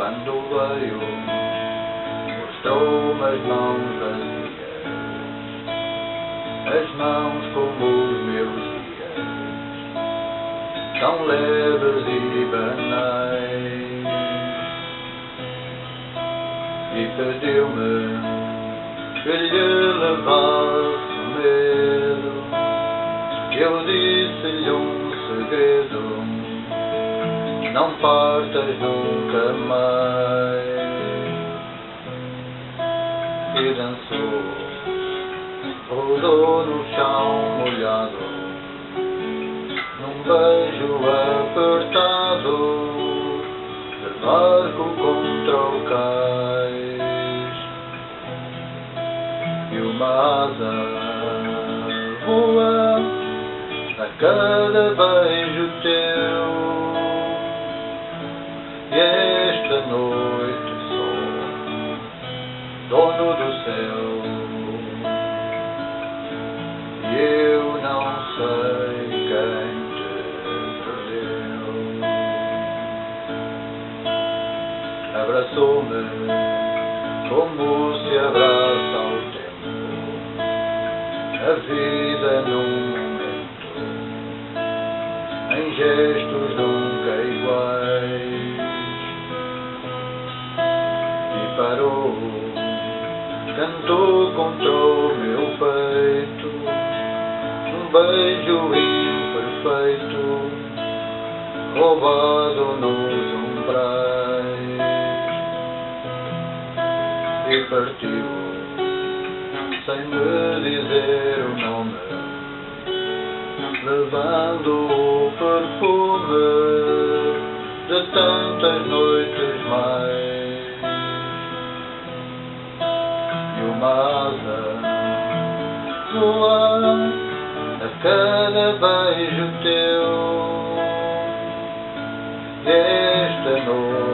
quando veio, mostrou-me as mãos vazias, as mãos como os meus dias, tão leves e banais, e pediu-me que lhe levasse o medo. Eu disse-lhe um segredo: não partas nunca mais. E dançou, rodou no chão molhado, num beijo apertado, de barco contra o cais. E uma asa voa a cada beijo teu, e esta noite sou dono do céu, e eu não sei quem te perdeu. Abraçou-me como se abraça ao tempo, a vida num momento, em gestos nunca iguais. Parou, cantou contra o meu peito, um beijo imperfeito, roubado nos umbrais, e partiu, sem me dizer o nome, levando o perfume de tantas noites mais. Uma asa voa a cada beijo teu, e esta noite